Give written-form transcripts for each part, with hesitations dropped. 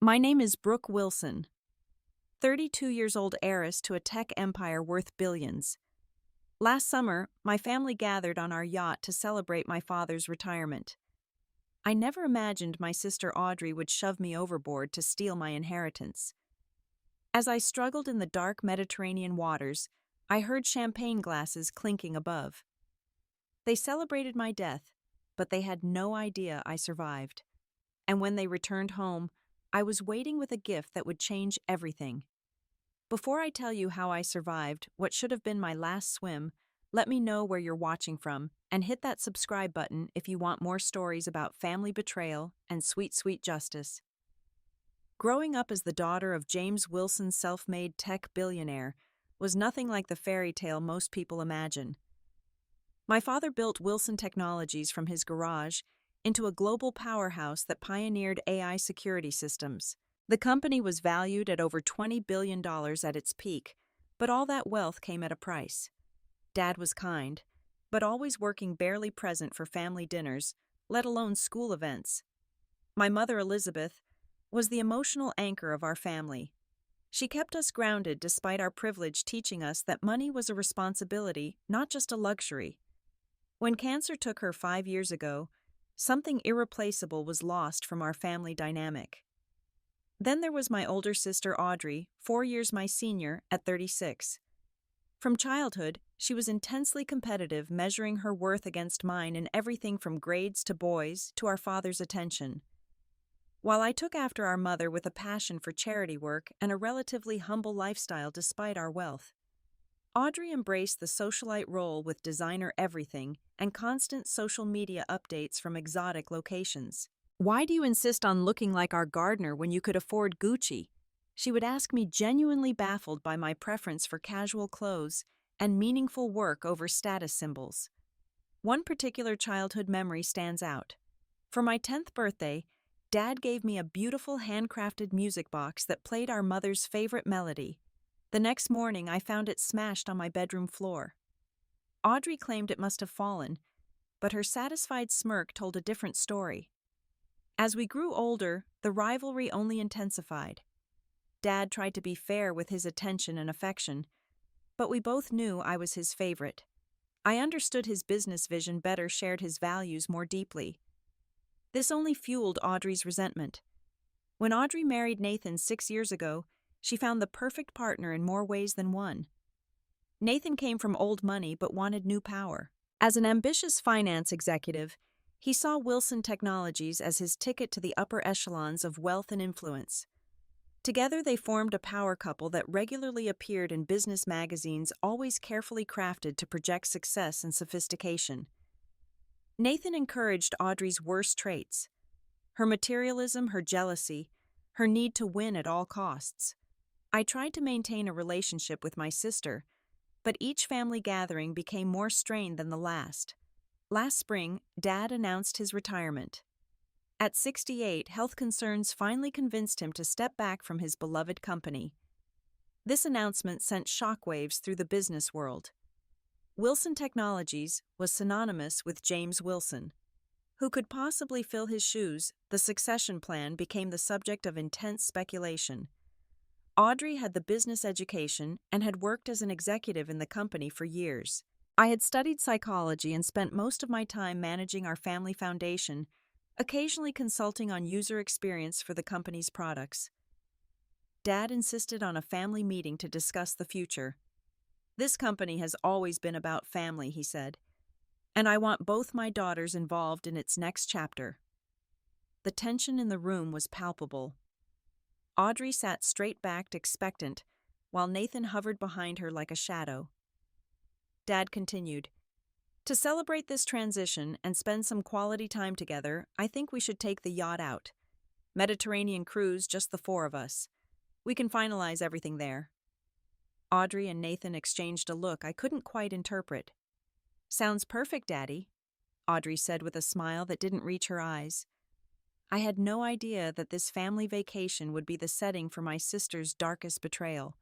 My name is Brooke Wilson, 32 years old heiress to a tech empire worth billions. Last summer, my family gathered on our yacht to celebrate my father's retirement. I never imagined my sister Audrey would shove me overboard to steal my inheritance. As I struggled in the dark Mediterranean waters, I heard champagne glasses clinking above. They celebrated my death, but they had no idea I survived. And when they returned home, I was waiting with a gift that would change everything. Before I tell you how I survived what should have been my last swim, let me know where you're watching from and hit that subscribe button if you want more stories about family betrayal and sweet, sweet justice. Growing up as the daughter of James Wilson's self-made tech billionaire was nothing like the fairy tale most people imagine. My father built Wilson Technologies from his garage into a global powerhouse that pioneered AI security systems. The company was valued at over $20 billion at its peak, but all that wealth came at a price. Dad was kind, but always working, barely present for family dinners, let alone school events. My mother, Elizabeth, was the emotional anchor of our family. She kept us grounded despite our privilege, teaching us that money was a responsibility, not just a luxury. When cancer took her 5 years ago, something irreplaceable was lost from our family dynamic. Then there was my older sister Audrey, 4 years my senior, at 36. From childhood, she was intensely competitive, measuring her worth against mine in everything from grades to boys to our father's attention. While I took after our mother with a passion for charity work and a relatively humble lifestyle despite our wealth, Audrey embraced the socialite role with designer everything and constant social media updates from exotic locations. "Why do you insist on looking like our gardener when you could afford Gucci?" she would ask me, genuinely baffled by my preference for casual clothes and meaningful work over status symbols. One particular childhood memory stands out. For my 10th birthday, Dad gave me a beautiful handcrafted music box that played our mother's favorite melody. The next morning, I found it smashed on my bedroom floor. Audrey claimed it must have fallen, but her satisfied smirk told a different story. As we grew older, the rivalry only intensified. Dad tried to be fair with his attention and affection, but we both knew I was his favorite. I understood his business vision better, shared his values more deeply. This only fueled Audrey's resentment. When Audrey married Nathan 6 years ago, she found the perfect partner in more ways than one. Nathan came from old money but wanted new power. As an ambitious finance executive, he saw Wilson Technologies as his ticket to the upper echelons of wealth and influence. Together they formed a power couple that regularly appeared in business magazines, always carefully crafted to project success and sophistication. Nathan encouraged Audrey's worst traits: her materialism, her jealousy, her need to win at all costs. I tried to maintain a relationship with my sister, but each family gathering became more strained than the last. Last spring, Dad announced his retirement. At 68, health concerns finally convinced him to step back from his beloved company. This announcement sent shockwaves through the business world. Wilson Technologies was synonymous with James Wilson. Who could possibly fill his shoes? The succession plan became the subject of intense speculation. Audrey had the business education and had worked as an executive in the company for years. I had studied psychology and spent most of my time managing our family foundation, occasionally consulting on user experience for the company's products. Dad insisted on a family meeting to discuss the future. "This company has always been about family," he said, "and I want both my daughters involved in its next chapter." The tension in the room was palpable. Audrey sat straight-backed, expectant, while Nathan hovered behind her like a shadow. Dad continued, "To celebrate this transition and spend some quality time together, I think we should take the yacht out. Mediterranean cruise, just the four of us. We can finalize everything there." Audrey and Nathan exchanged a look I couldn't quite interpret. "Sounds perfect, Daddy," Audrey said with a smile that didn't reach her eyes. I had no idea that this family vacation would be the setting for my sister's darkest betrayal.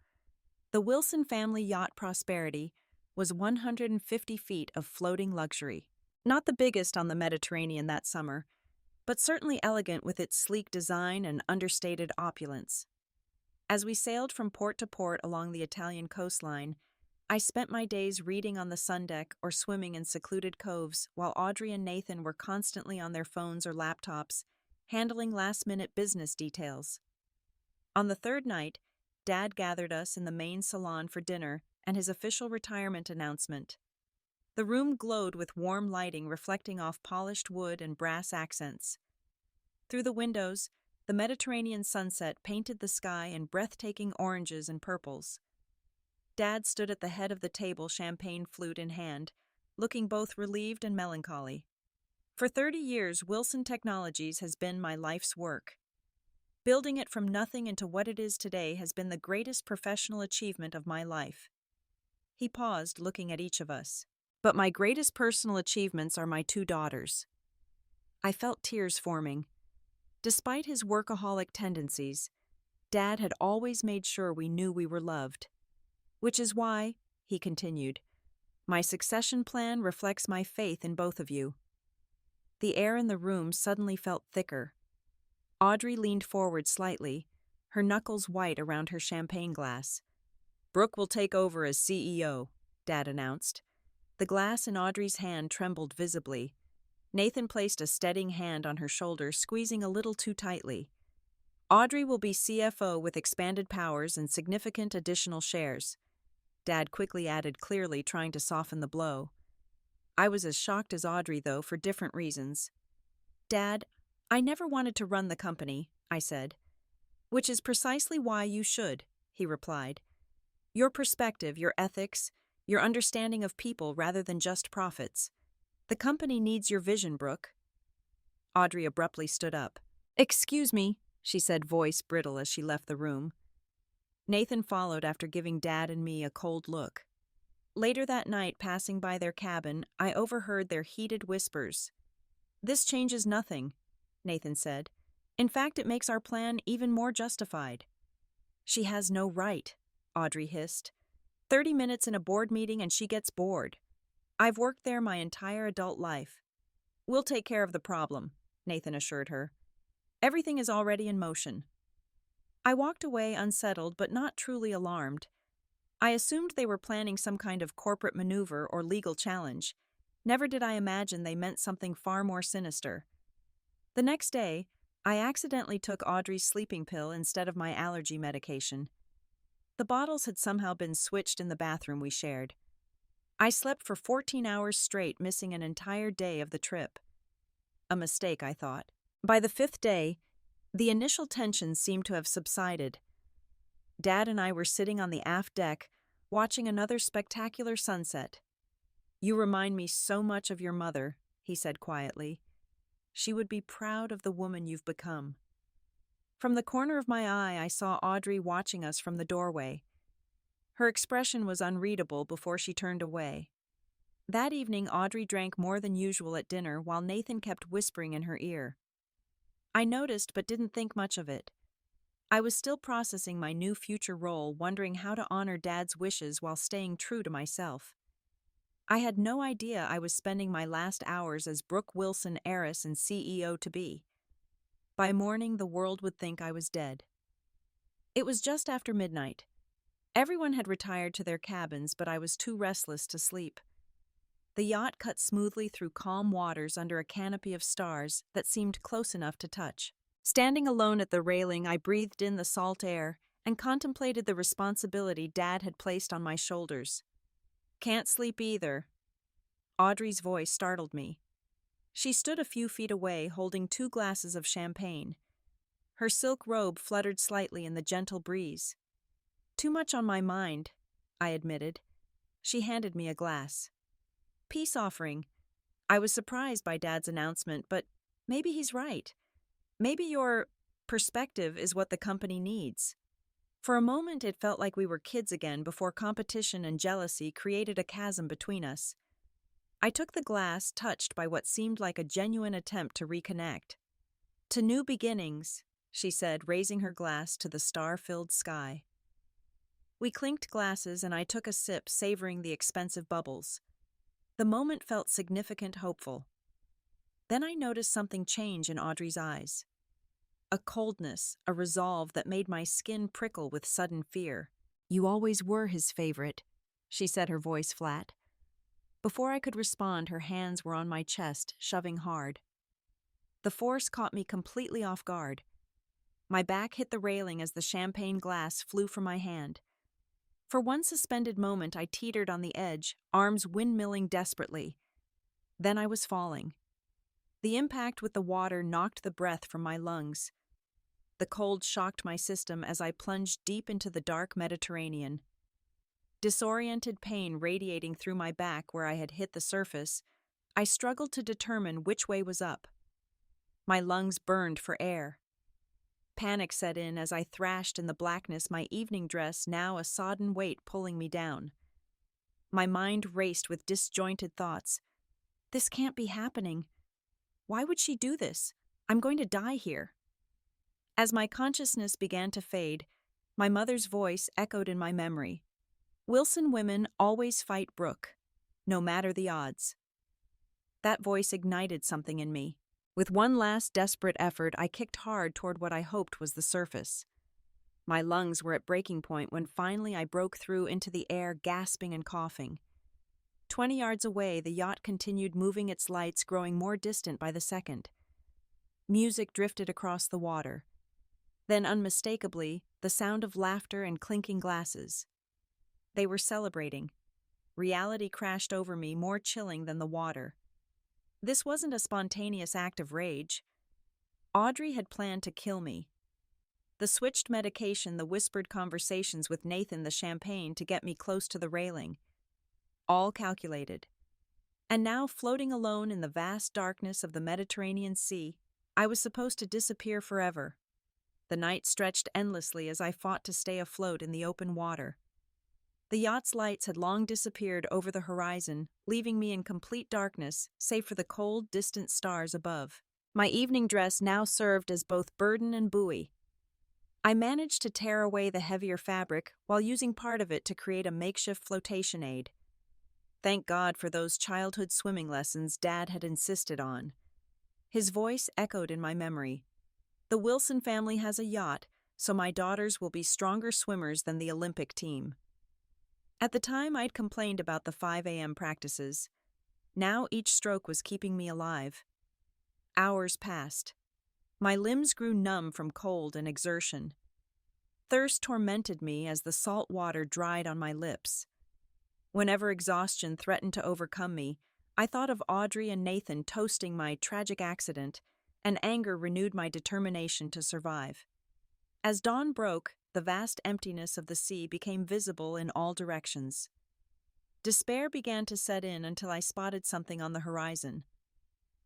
The Wilson family yacht Prosperity was 150 feet of floating luxury. Not the biggest on the Mediterranean that summer, but certainly elegant with its sleek design and understated opulence. As we sailed from port to port along the Italian coastline, I spent my days reading on the sun deck or swimming in secluded coves while Audrey and Nathan were constantly on their phones or laptops, handling last-minute business details. On the third night, Dad gathered us in the main salon for dinner and his official retirement announcement. The room glowed with warm lighting reflecting off polished wood and brass accents. Through the windows, the Mediterranean sunset painted the sky in breathtaking oranges and purples. Dad stood at the head of the table, champagne flute in hand, looking both relieved and melancholy. For 30 years, Wilson Technologies has been my life's work. Building it from nothing into what it is today has been the greatest professional achievement of my life. He paused, looking at each of us. But my greatest personal achievements are my 2 daughters. I felt tears forming. Despite his workaholic tendencies, Dad had always made sure we knew we were loved. Which is why, he continued, my succession plan reflects my faith in both of you. The air in the room suddenly felt thicker. Audrey leaned forward slightly, her knuckles white around her champagne glass. Brooke will take over as CEO, Dad announced. The glass in Audrey's hand trembled visibly. Nathan placed a steadying hand on her shoulder, squeezing a little too tightly. Audrey will be CFO with expanded powers and significant additional shares. Dad quickly added, clearly trying to soften the blow. I was as shocked as Audrey, though, for different reasons. Dad, I never wanted to run the company, I said. Which is precisely why you should, he replied. Your perspective, your ethics, your understanding of people rather than just profits. The company needs your vision, Brooke. Audrey abruptly stood up. Excuse me, she said, voice brittle as she left the room. Nathan followed after giving Dad and me a cold look. Later that night, passing by their cabin, I overheard their heated whispers. This changes nothing, Nathan said. In fact, it makes our plan even more justified. She has no right, Audrey hissed. 30 minutes in a board meeting and she gets bored. I've worked there my entire adult life. We'll take care of the problem, Nathan assured her. Everything is already in motion. I walked away unsettled but not truly alarmed. I assumed they were planning some kind of corporate maneuver or legal challenge. Never did I imagine they meant something far more sinister. The next day, I accidentally took Audrey's sleeping pill instead of my allergy medication. The bottles had somehow been switched in the bathroom we shared. I slept for 14 hours straight, missing an entire day of the trip. A mistake, I thought. By the 5th day, the initial tension seemed to have subsided. Dad and I were sitting on the aft deck, watching another spectacular sunset. You remind me so much of your mother, he said quietly. She would be proud of the woman you've become. From the corner of my eye, I saw Audrey watching us from the doorway. Her expression was unreadable before she turned away. That evening, Audrey drank more than usual at dinner while Nathan kept whispering in her ear. I noticed but didn't think much of it. I was still processing my new future role, wondering how to honor Dad's wishes while staying true to myself. I had no idea I was spending my last hours as Brooke Wilson, heiress and CEO-to-be. By morning, the world would think I was dead. It was just after midnight. Everyone had retired to their cabins, but I was too restless to sleep. The yacht cut smoothly through calm waters under a canopy of stars that seemed close enough to touch. Standing alone at the railing, I breathed in the salt air and contemplated the responsibility Dad had placed on my shoulders. Can't sleep either. Audrey's voice startled me. She stood a few feet away, holding 2 glasses of champagne. Her silk robe fluttered slightly in the gentle breeze. Too much on my mind, I admitted. She handed me a glass. Peace offering. I was surprised by Dad's announcement, but maybe he's right. Maybe your perspective is what the company needs. For a moment, it felt like we were kids again before competition and jealousy created a chasm between us. I took the glass, touched by what seemed like a genuine attempt to reconnect. To new beginnings, she said, raising her glass to the star-filled sky. We clinked glasses and I took a sip, savoring the expensive bubbles. The moment felt significant, hopeful. Then I noticed something change in Audrey's eyes. A coldness, a resolve that made my skin prickle with sudden fear. "You always were his favorite," she said, her voice flat. Before I could respond, her hands were on my chest, shoving hard. The force caught me completely off guard. My back hit the railing as the champagne glass flew from my hand. For one suspended moment, I teetered on the edge, arms windmilling desperately. Then I was falling. The impact with the water knocked the breath from my lungs. The cold shocked my system as I plunged deep into the dark Mediterranean. Disoriented pain radiating through my back where I had hit the surface, I struggled to determine which way was up. My lungs burned for air. Panic set in as I thrashed in the blackness, my evening dress now a sodden weight pulling me down. My mind raced with disjointed thoughts. This can't be happening. Why would she do this? I'm going to die here. As my consciousness began to fade, my mother's voice echoed in my memory. "Wilson women always fight Brooke, no matter the odds." That voice ignited something in me. With one last desperate effort, I kicked hard toward what I hoped was the surface. My lungs were at breaking point when finally I broke through into the air, gasping and coughing. 20 yards away, the yacht continued moving, its lights growing more distant by the second. Music drifted across the water. Then, unmistakably, the sound of laughter and clinking glasses. They were celebrating. Reality crashed over me, more chilling than the water. This wasn't a spontaneous act of rage. Audrey had planned to kill me. The switched medication, the whispered conversations with Nathan, the champagne to get me close to the railing. All calculated. And now, floating alone in the vast darkness of the Mediterranean Sea, I was supposed to disappear forever. The night stretched endlessly as I fought to stay afloat in the open water. The yacht's lights had long disappeared over the horizon, leaving me in complete darkness, save for the cold, distant stars above. My evening dress now served as both burden and buoy. I managed to tear away the heavier fabric while using part of it to create a makeshift flotation aid. Thank God for those childhood swimming lessons Dad had insisted on. His voice echoed in my memory. "The Wilson family has a yacht, so my daughters will be stronger swimmers than the Olympic team." At the time, I'd complained about the 5 a.m. practices. Now each stroke was keeping me alive. Hours passed. My limbs grew numb from cold and exertion. Thirst tormented me as the salt water dried on my lips. Whenever exhaustion threatened to overcome me, I thought of Audrey and Nathan toasting my tragic accident, and anger renewed my determination to survive. As dawn broke, the vast emptiness of the sea became visible in all directions. Despair began to set in until I spotted something on the horizon.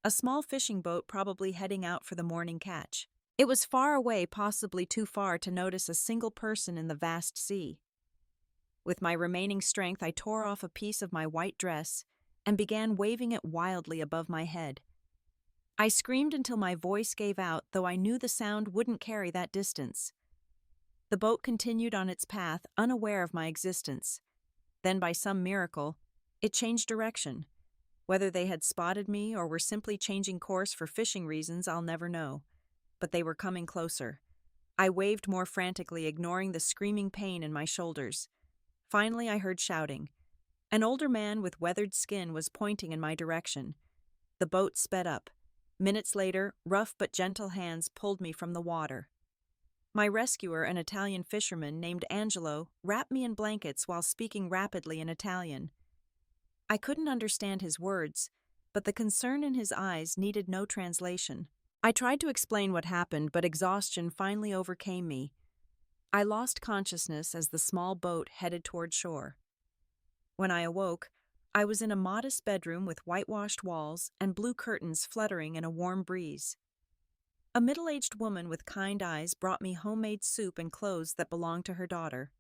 A small fishing boat, probably heading out for the morning catch. It was far away, possibly too far to notice a single person in the vast sea. With my remaining strength, I tore off a piece of my white dress and began waving it wildly above my head. I screamed until my voice gave out, though I knew the sound wouldn't carry that distance. The boat continued on its path, unaware of my existence. Then, by some miracle, it changed direction. Whether they had spotted me or were simply changing course for fishing reasons, I'll never know. But they were coming closer. I waved more frantically, ignoring the screaming pain in my shoulders. Finally, I heard shouting. An older man with weathered skin was pointing in my direction. The boat sped up. Minutes later, rough but gentle hands pulled me from the water. My rescuer, an Italian fisherman named Angelo, wrapped me in blankets while speaking rapidly in Italian. I couldn't understand his words, but the concern in his eyes needed no translation. I tried to explain what happened, but exhaustion finally overcame me. I lost consciousness as the small boat headed toward shore. When I awoke, I was in a modest bedroom with whitewashed walls and blue curtains fluttering in a warm breeze. A middle-aged woman with kind eyes brought me homemade soup and clothes that belonged to her daughter.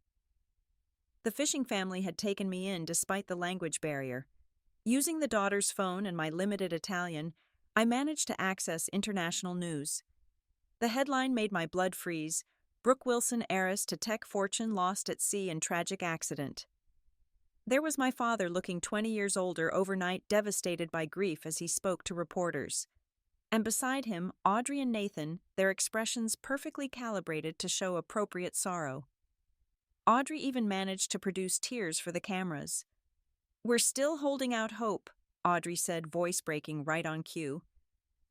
The fishing family had taken me in despite the language barrier. Using the daughter's phone and my limited Italian, I managed to access international news. The headline made my blood freeze: "Brooke Wilson, heiress to tech fortune, lost at sea in tragic accident." There was my father, looking 20 years older, overnight, devastated by grief as he spoke to reporters. And beside him, Audrey and Nathan, their expressions perfectly calibrated to show appropriate sorrow. Audrey even managed to produce tears for the cameras. "We're still holding out hope," Audrey said, voice breaking right on cue.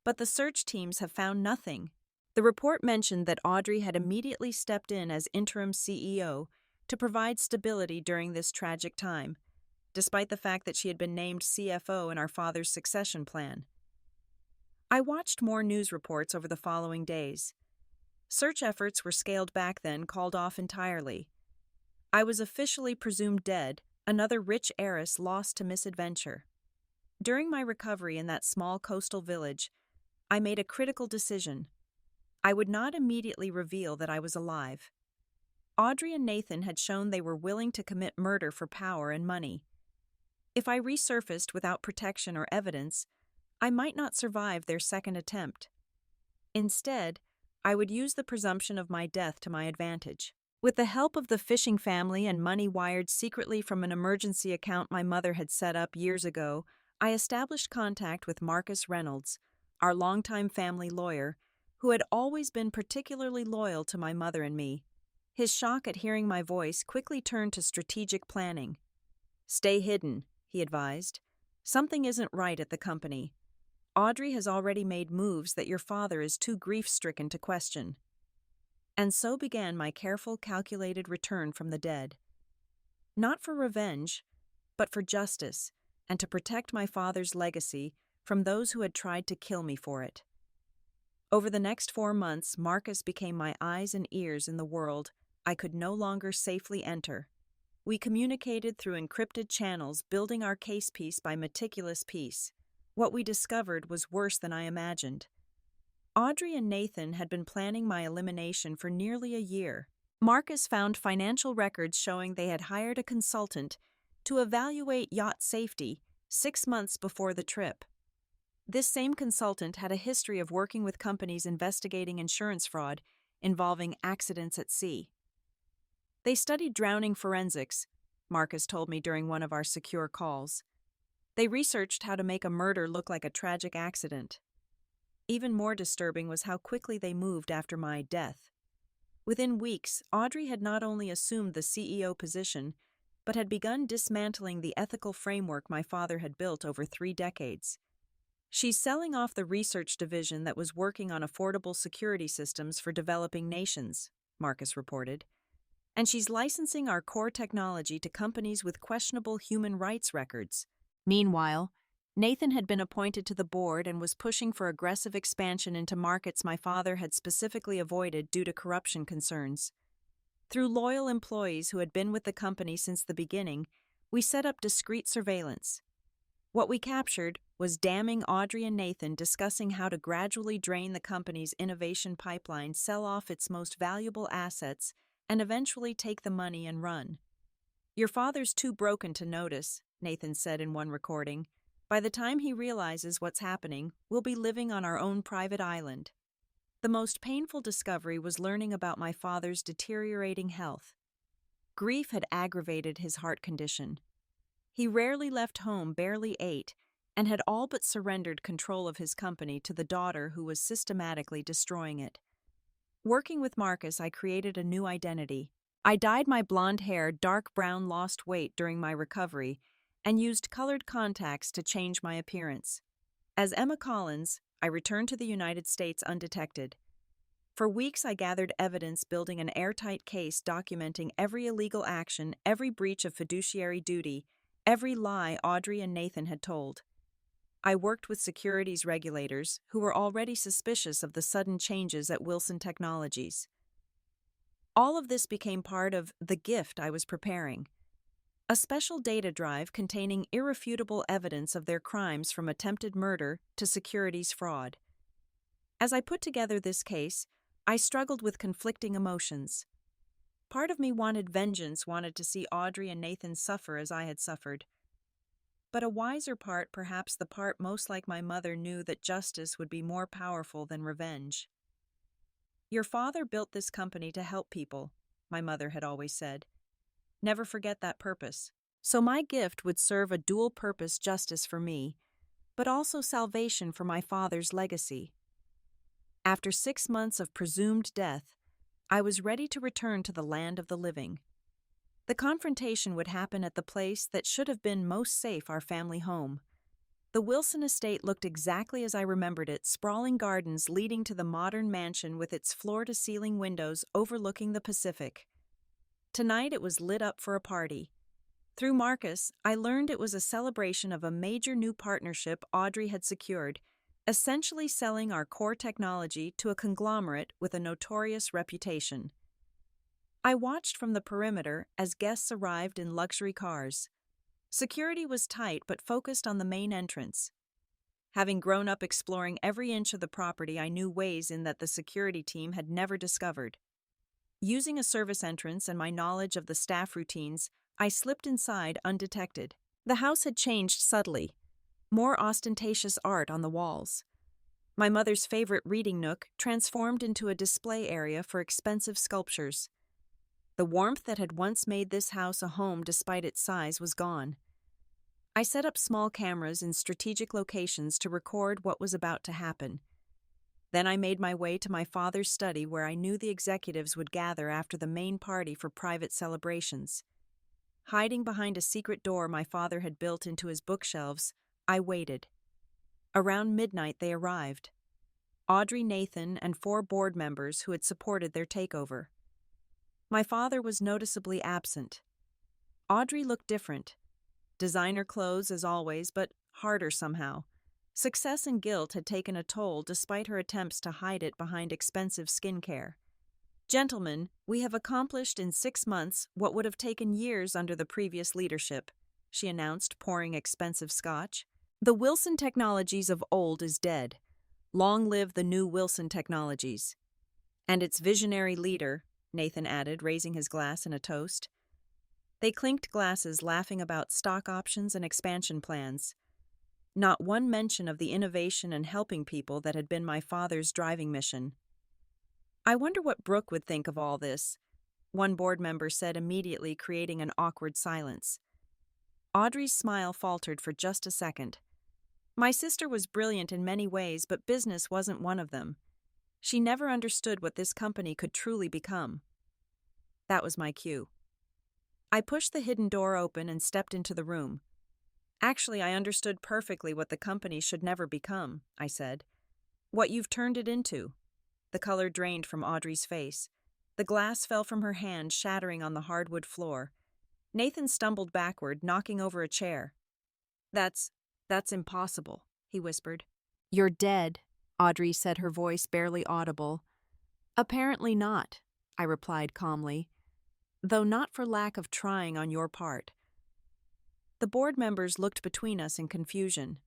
"But the search teams have found nothing." The report mentioned that Audrey had immediately stepped in as interim CEO to provide stability during this tragic time, despite the fact that she had been named CFO in our father's succession plan. I watched more news reports over the following days. Search efforts were scaled back, then called off entirely. I was officially presumed dead, another rich heiress lost to misadventure. During my recovery in that small coastal village, I made a critical decision. I would not immediately reveal that I was alive. Audrey and Nathan had shown they were willing to commit murder for power and money. If I resurfaced without protection or evidence, I might not survive their second attempt. Instead, I would use the presumption of my death to my advantage. With the help of the fishing family and money wired secretly from an emergency account my mother had set up years ago, I established contact with Marcus Reynolds, our longtime family lawyer, who had always been particularly loyal to my mother and me. His shock at hearing my voice quickly turned to strategic planning. "Stay hidden," he advised. "Something isn't right at the company. Audrey has already made moves that your father is too grief-stricken to question." And so began my careful, calculated return from the dead. Not for revenge, but for justice, and to protect my father's legacy from those who had tried to kill me for it. Over the next 4 months, Marcus became my eyes and ears in the world I could no longer safely enter. We communicated through encrypted channels, building our case piece by meticulous piece. What we discovered was worse than I imagined. Audrey and Nathan had been planning my elimination for nearly a year. Marcus found financial records showing they had hired a consultant to evaluate yacht safety 6 months before the trip. This same consultant had a history of working with companies investigating insurance fraud involving accidents at sea. They studied drowning forensics, Marcus told me during one of our secure calls. They researched how to make a murder look like a tragic accident. Even more disturbing was how quickly they moved after my death. Within weeks, Audrey had not only assumed the CEO position, but had begun dismantling the ethical framework my father had built over 3 decades. "She's selling off the research division that was working on affordable security systems for developing nations," Marcus reported. "And she's licensing our core technology to companies with questionable human rights records." Meanwhile, Nathan had been appointed to the board and was pushing for aggressive expansion into markets my father had specifically avoided due to corruption concerns. Through loyal employees who had been with the company since the beginning, we set up discreet surveillance. What we captured was damning Audrey and Nathan discussing how to gradually drain the company's innovation pipeline, sell off its most valuable assets, and eventually take the money and run. "Your father's too broken to notice," Nathan said in one recording. "By the time he realizes what's happening, we'll be living on our own private island." The most painful discovery was learning about my father's deteriorating health. Grief had aggravated his heart condition. He rarely left home, barely ate, and had all but surrendered control of his company to the daughter who was systematically destroying it. Working with Marcus, I created a new identity. I dyed my blonde hair dark brown, lost weight during my recovery, and used colored contacts to change my appearance. As Emma Collins, I returned to the United States undetected. For weeks, I gathered evidence, building an airtight case documenting every illegal action, every breach of fiduciary duty, every lie Audrey and Nathan had told. I worked with securities regulators who were already suspicious of the sudden changes at Wilson Technologies. All of this became part of the gift I was preparing. A special data drive containing irrefutable evidence of their crimes from attempted murder to securities fraud. As I put together this case, I struggled with conflicting emotions. Part of me wanted vengeance, wanted to see Audrey and Nathan suffer as I had suffered. But a wiser part, perhaps the part most like my mother, knew that justice would be more powerful than revenge. "Your father built this company to help people," my mother had always said. "Never forget that purpose." So my gift would serve a dual-purpose justice for me, but also salvation for my father's legacy. After 6 months of presumed death, I was ready to return to the land of the living. The confrontation would happen at the place that should have been most safe, our family home. The Wilson estate looked exactly as I remembered it, sprawling gardens leading to the modern mansion with its floor-to-ceiling windows overlooking the Pacific. Tonight it was lit up for a party. Through Marcus, I learned it was a celebration of a major new partnership Audrey had secured, essentially selling our core technology to a conglomerate with a notorious reputation. I watched from the perimeter as guests arrived in luxury cars. Security was tight but focused on the main entrance. Having grown up exploring every inch of the property, I knew ways in that the security team had never discovered. Using a service entrance and my knowledge of the staff routines, I slipped inside undetected. The house had changed subtly. More ostentatious art on the walls. My mother's favorite reading nook transformed into a display area for expensive sculptures. The warmth that had once made this house a home despite its size was gone. I set up small cameras in strategic locations to record what was about to happen. Then I made my way to my father's study where I knew the executives would gather after the main party for private celebrations. Hiding behind a secret door my father had built into his bookshelves, I waited. Around midnight they arrived. Audrey, Nathan, and 4 board members who had supported their takeover. My father was noticeably absent. Audrey looked different. Designer clothes as always, but harder somehow. Success and guilt had taken a toll despite her attempts to hide it behind expensive skincare. Gentlemen, we have accomplished in 6 months what would have taken years under the previous leadership, she announced, pouring expensive scotch. The Wilson Technologies of old is dead. Long live the new Wilson Technologies. And its visionary leader, Nathan added, raising his glass in a toast. They clinked glasses, laughing about stock options and expansion plans. Not one mention of the innovation and helping people that had been my father's driving mission. I wonder what Brooke would think of all this, one board member said, immediately creating an awkward silence. Audrey's smile faltered for just a second. My sister was brilliant in many ways, but business wasn't one of them. She never understood what this company could truly become. That was my cue. I pushed the hidden door open and stepped into the room. Actually, I understood perfectly what the company should never become, I said. What you've turned it into. The color drained from Audrey's face. The glass fell from her hand, shattering on the hardwood floor. Nathan stumbled backward, knocking over a chair. That's impossible, he whispered. You're dead, Audrey said, her voice barely audible. Apparently not, I replied calmly, though not for lack of trying on your part. The board members looked between us in confusion.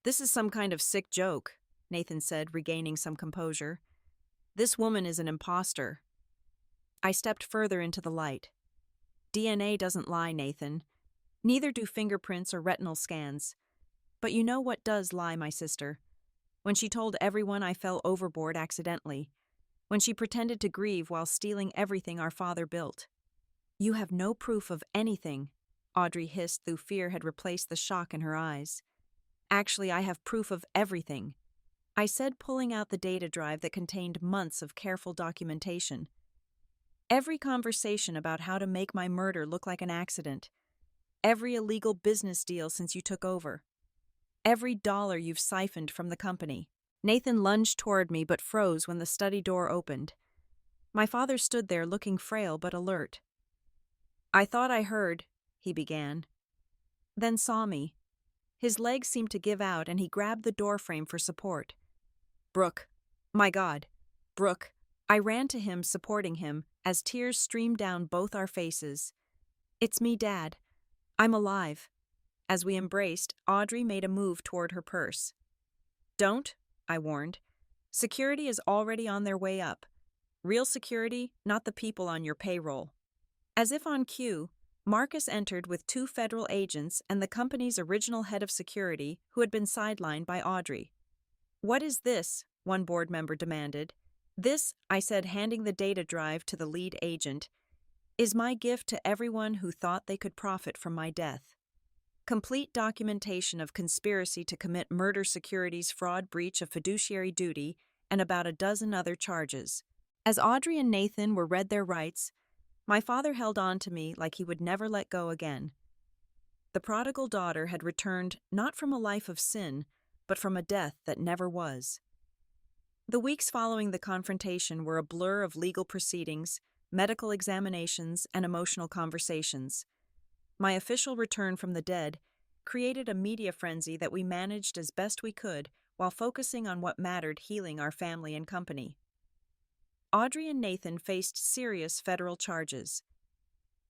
This is some kind of sick joke, Nathan said, regaining some composure. This woman is an imposter. I stepped further into the light. DNA doesn't lie, Nathan. Neither do fingerprints or retinal scans. But you know what does lie, my sister? When she told everyone I fell overboard accidentally. When she pretended to grieve while stealing everything our father built. You have no proof of anything, Audrey hissed, though fear had replaced the shock in her eyes. Actually, I have proof of everything, I said, pulling out the data drive that contained months of careful documentation. Every conversation about how to make my murder look like an accident. Every illegal business deal since you took over. Every dollar you've siphoned from the company. Nathan lunged toward me but froze when the study door opened. My father stood there looking frail but alert. I thought I heard, he began. Then saw me. His legs seemed to give out and he grabbed the doorframe for support. Brooke. My God. Brooke. I ran to him, supporting him, as tears streamed down both our faces. It's me, Dad. I'm alive. As we embraced, Audrey made a move toward her purse. Don't, I warned. Security is already on their way up. Real security, not the people on your payroll. As if on cue, Marcus entered with 2 federal agents and the company's original head of security, who had been sidelined by Audrey. What is this? One board member demanded. This, I said, handing the data drive to the lead agent, is my gift to everyone who thought they could profit from my death. complete documentation of conspiracy to commit murder, securities fraud, breach of fiduciary duty, and about a dozen other charges. As Audrey and Nathan were read their rights, my father held on to me like he would never let go again. The prodigal daughter had returned not from a life of sin, but from a death that never was. The weeks following the confrontation were a blur of legal proceedings, medical examinations, and emotional conversations. My official return from the dead created a media frenzy that we managed as best we could while focusing on what mattered: healing our family and company. Audrey and Nathan faced serious federal charges.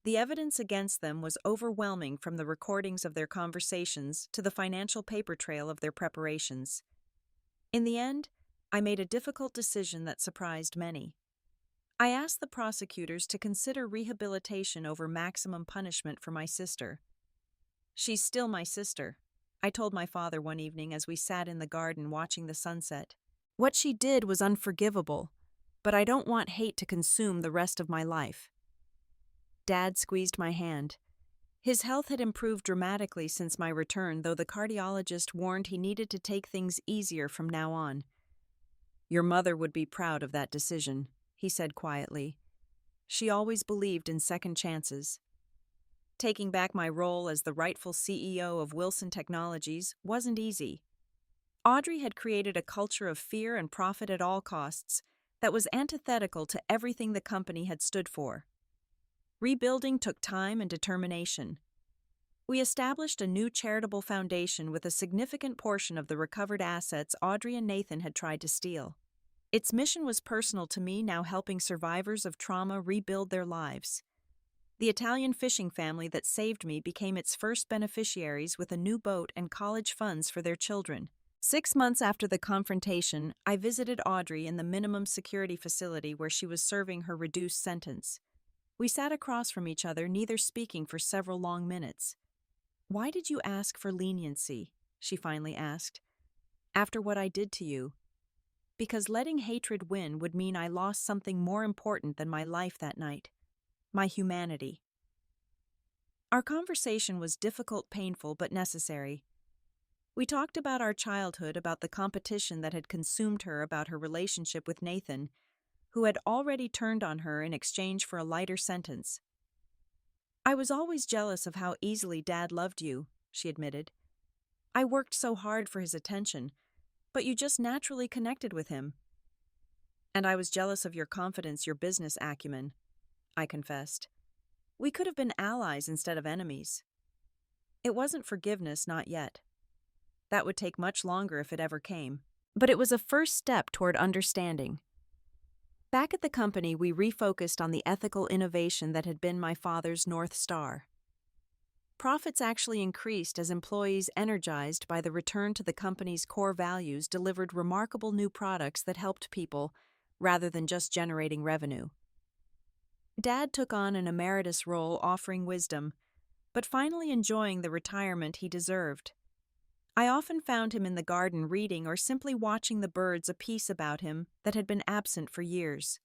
The evidence against them was overwhelming, from the recordings of their conversations to the financial paper trail of their preparations. In the end, I made a difficult decision that surprised many. I asked the prosecutors to consider rehabilitation over maximum punishment for my sister. "She's still my sister," I told my father one evening as we sat in the garden watching the sunset. "What she did was unforgivable, but I don't want hate to consume the rest of my life." Dad squeezed my hand. His health had improved dramatically since my return, though the cardiologist warned he needed to take things easier from now on. "Your mother would be proud of that decision," he said quietly. "She always believed in second chances." Taking back my role as the rightful CEO of Wilson Technologies wasn't easy. Audrey had created a culture of fear and profit at all costs that was antithetical to everything the company had stood for. Rebuilding took time and determination. We established a new charitable foundation with a significant portion of the recovered assets Audrey and Nathan had tried to steal. Its mission was personal to me, now helping survivors of trauma rebuild their lives. The Italian fishing family that saved me became its first beneficiaries with a new boat and college funds for their children. 6 months after the confrontation, I visited Audrey in the minimum security facility where she was serving her reduced sentence. We sat across from each other, neither speaking for several long minutes. "Why did you ask for leniency?" she finally asked. "After what I did to you." "Because letting hatred win would mean I lost something more important than my life that night: my humanity." Our conversation was difficult, painful, but necessary. We talked about our childhood, about the competition that had consumed her, about her relationship with Nathan, who had already turned on her in exchange for a lighter sentence. "I was always jealous of how easily Dad loved you," she admitted. "I worked so hard for his attention, but you just naturally connected with him." "And I was jealous of your confidence, your business acumen," I confessed. "We could have been allies instead of enemies." It wasn't forgiveness, not yet. That would take much longer if it ever came. But it was a first step toward understanding. Back at the company, we refocused on the ethical innovation that had been my father's North Star. Profits actually increased as employees, energized by the return to the company's core values, delivered remarkable new products that helped people rather than just generating revenue. Dad took on an emeritus role, offering wisdom, but finally enjoying the retirement he deserved. I often found him in the garden reading or simply watching the birds, a piece about him that had been absent for years.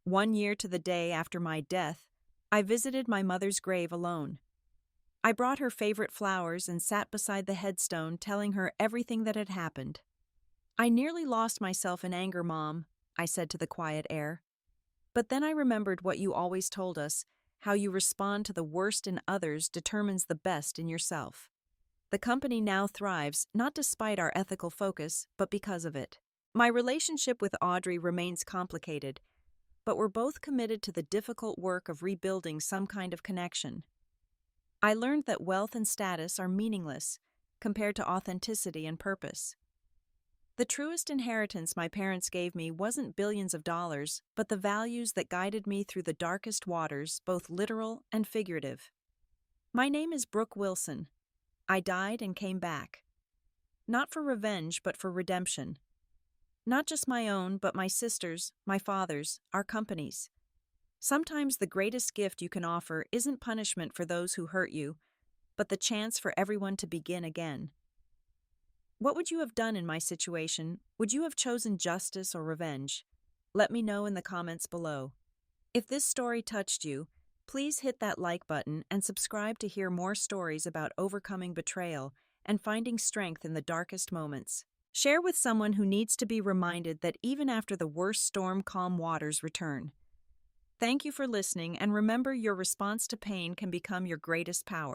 1 year to the day after my death, I visited my mother's grave alone. I brought her favorite flowers and sat beside the headstone, telling her everything that had happened. "I nearly lost myself in anger, Mom," I said to the quiet air. "But then I remembered what you always told us: how you respond to the worst in others determines the best in yourself." The company now thrives, not despite our ethical focus, but because of it. My relationship with Audrey remains complicated, but we're both committed to the difficult work of rebuilding some kind of connection. I learned that wealth and status are meaningless compared to authenticity and purpose. The truest inheritance my parents gave me wasn't billions of dollars, but the values that guided me through the darkest waters, both literal and figurative. My name is Brooke Wilson. I died and came back. Not for revenge, but for redemption. Not just my own, but my sister's, my father's, our company's. Sometimes the greatest gift you can offer isn't punishment for those who hurt you, but the chance for everyone to begin again. What would you have done in my situation? Would you have chosen justice or revenge? Let me know in the comments below. If this story touched you, Please hit that like button and subscribe to hear more stories about overcoming betrayal and finding strength in the darkest moments. Share with someone who needs to be reminded that even after the worst storm, calm waters return. Thank you for listening, and remember, your response to pain can become your greatest power.